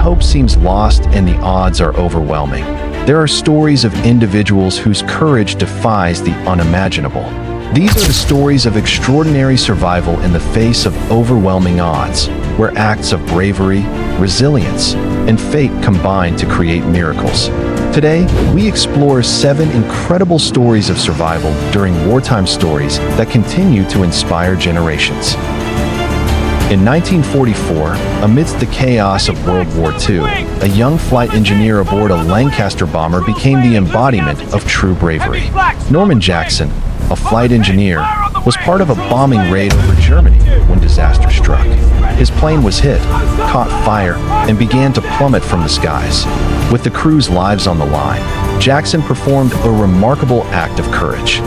hope seems lost and the odds are overwhelming, there are stories of individuals whose courage defies the unimaginable. These are the stories of extraordinary survival in the face of overwhelming odds, where acts of bravery, resilience, and fate combine to create miracles. Today, we explore 7 incredible stories of survival during wartime stories that continue to inspire generations. In 1944, amidst the chaos of World War II, a young flight engineer aboard a Lancaster bomber became the embodiment of true bravery. Norman Jackson, a flight engineer, was part of a bombing raid over Germany when disaster struck. His plane was hit, caught fire, and began to plummet from the skies. With the crew's lives on the line, Jackson performed a remarkable act of courage.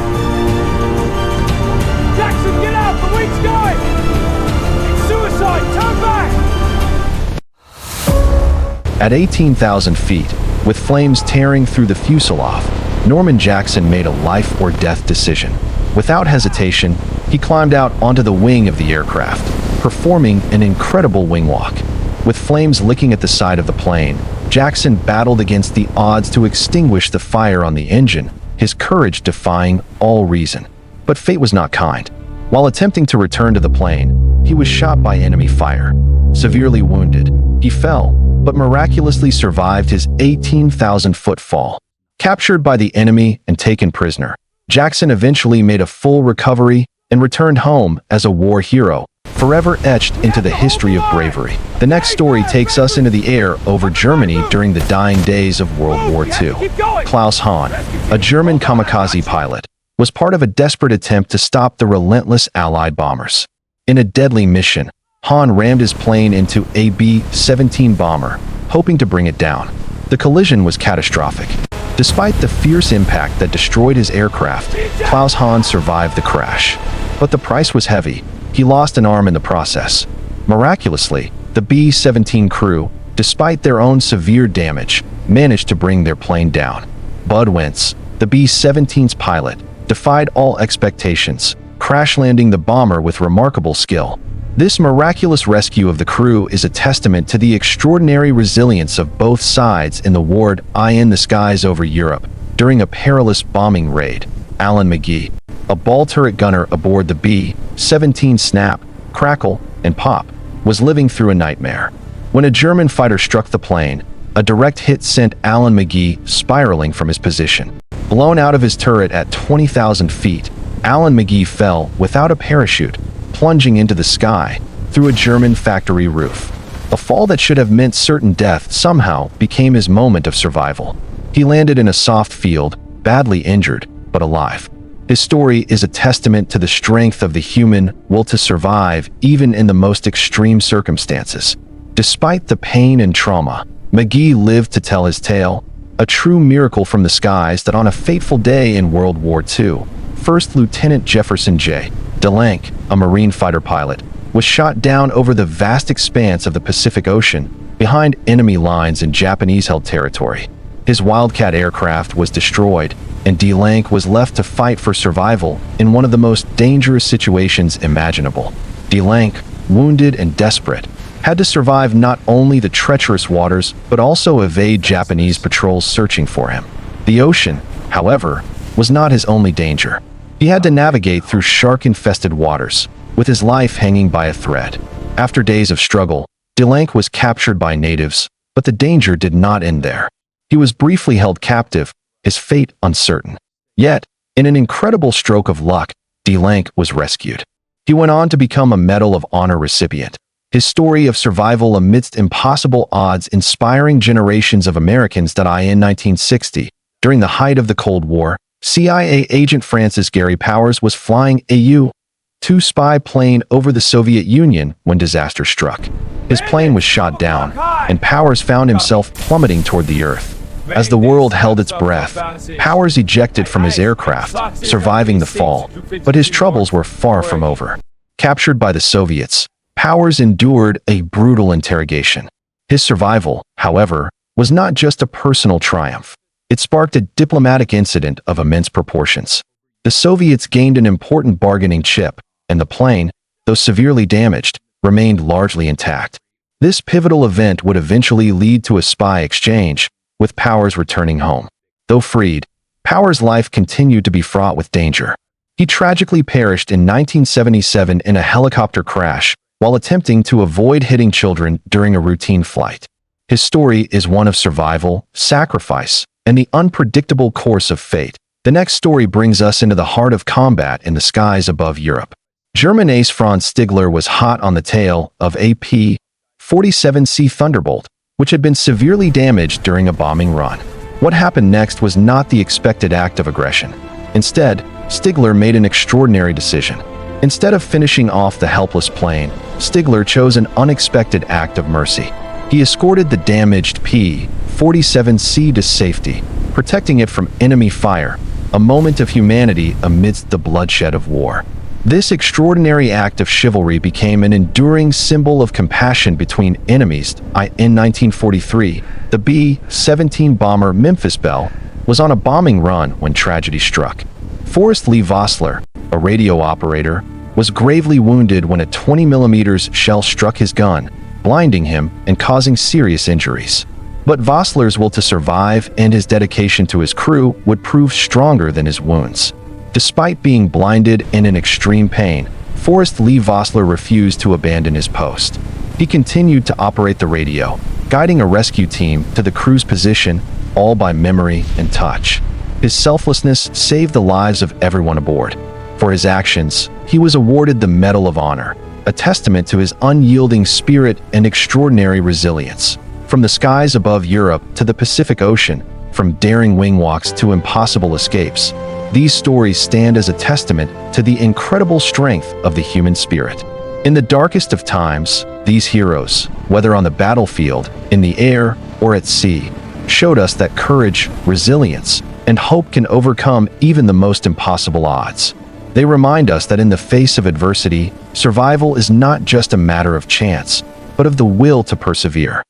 Jackson, get out! The wing's going! It's suicide! Turn back! At 18,000 feet, with flames tearing through the fuselage, Norman Jackson made a life-or-death decision. Without hesitation, he climbed out onto the wing of the aircraft, performing an incredible wing walk. With flames licking at the side of the plane, Jackson battled against the odds to extinguish the fire on the engine, his courage defying all reason. But fate was not kind. While attempting to return to the plane, he was shot by enemy fire. Severely wounded, he fell, but miraculously survived his 18,000-foot fall. Captured by the enemy and taken prisoner, Jackson eventually made a full recovery and returned home as a war hero, forever etched into the history of bravery. The next story takes us into the air over Germany during the dying days of World War II. Klaus Hahn, a German kamikaze pilot, was part of a desperate attempt to stop the relentless Allied bombers. In a deadly mission, Hahn rammed his plane into a B-17 bomber, hoping to bring it down. The collision was catastrophic. Despite the fierce impact that destroyed his aircraft, Klaus Hahn survived the crash. But the price was heavy. He lost an arm in the process. Miraculously, the B-17 crew, despite their own severe damage, managed to bring their plane down. Bud Wentz, the B-17's pilot, defied all expectations, crash-landing the bomber with remarkable skill. This miraculous rescue of the crew is a testament to the extraordinary resilience of both sides in the war in the skies over Europe during a perilous bombing raid. Alan McGee, a ball turret gunner aboard the B-17 Snap, Crackle, and Pop, was living through a nightmare. When a German fighter struck the plane, a direct hit sent Alan McGee spiraling from his position. Blown out of his turret at 20,000 feet, Alan McGee fell without a parachute, plunging into the sky through a German factory roof. A fall that should have meant certain death somehow became his moment of survival. He landed in a soft field, badly injured, but alive. His story is a testament to the strength of the human will to survive even in the most extreme circumstances. Despite the pain and trauma, McGee lived to tell his tale, a true miracle from the skies that on a fateful day in World War II, First Lieutenant Jefferson J. DeBlanc, a Marine fighter pilot, was shot down over the vast expanse of the Pacific Ocean behind enemy lines in Japanese-held territory. His Wildcat aircraft was destroyed, and DeBlanc was left to fight for survival in one of the most dangerous situations imaginable. DeBlanc, wounded and desperate, had to survive not only the treacherous waters but also evade Japanese patrols searching for him. The ocean, however, was not his only danger. He had to navigate through shark-infested waters, with his life hanging by a thread. After days of struggle, DeBlanc was captured by natives, but the danger did not end there. He was briefly held captive, his fate uncertain. Yet, in an incredible stroke of luck, DeBlanc was rescued. He went on to become a Medal of Honor recipient, his story of survival amidst impossible odds inspiring generations of Americans. In 1960, during the height of the Cold War, CIA agent Francis Gary Powers was flying a U-2 spy plane over the Soviet Union when disaster struck. His plane was shot down, and Powers found himself plummeting toward the Earth. As the world held its breath, Powers ejected from his aircraft, surviving the fall, but his troubles were far from over. Captured by the Soviets, Powers endured a brutal interrogation. His survival, however, was not just a personal triumph. It sparked a diplomatic incident of immense proportions. The Soviets gained an important bargaining chip, and the plane, though severely damaged, remained largely intact. This pivotal event would eventually lead to a spy exchange, with Powers returning home. Though freed, Powers' life continued to be fraught with danger. He tragically perished in 1977 in a helicopter crash while attempting to avoid hitting children during a routine flight. His story is one of survival, sacrifice, and the unpredictable course of fate. The next story brings us into the heart of combat in the skies above Europe. German ace Franz Stigler was hot on the tail of a P-47C Thunderbolt, which had been severely damaged during a bombing run. What happened next was not the expected act of aggression. Instead, Stigler made an extraordinary decision. Instead of finishing off the helpless plane, Stigler chose an unexpected act of mercy. He escorted the damaged P-47C to safety, protecting it from enemy fire, a moment of humanity amidst the bloodshed of war. This extraordinary act of chivalry became an enduring symbol of compassion between enemies. In 1943, the B-17 bomber Memphis Belle was on a bombing run when tragedy struck. Forrest Lee Vossler, a radio operator, was gravely wounded when a 20mm shell struck his gun, blinding him and causing serious injuries. But Vossler's will to survive and his dedication to his crew would prove stronger than his wounds. Despite being blinded and in extreme pain, Forrest Lee Vossler refused to abandon his post. He continued to operate the radio, guiding a rescue team to the crew's position, all by memory and touch. His selflessness saved the lives of everyone aboard. For his actions, he was awarded the Medal of Honor, a testament to his unyielding spirit and extraordinary resilience. From the skies above Europe to the Pacific Ocean, from daring wing walks to impossible escapes, these stories stand as a testament to the incredible strength of the human spirit. In the darkest of times, these heroes, whether on the battlefield, in the air, or at sea, showed us that courage, resilience, and hope can overcome even the most impossible odds. They remind us that in the face of adversity, survival is not just a matter of chance, but of the will to persevere.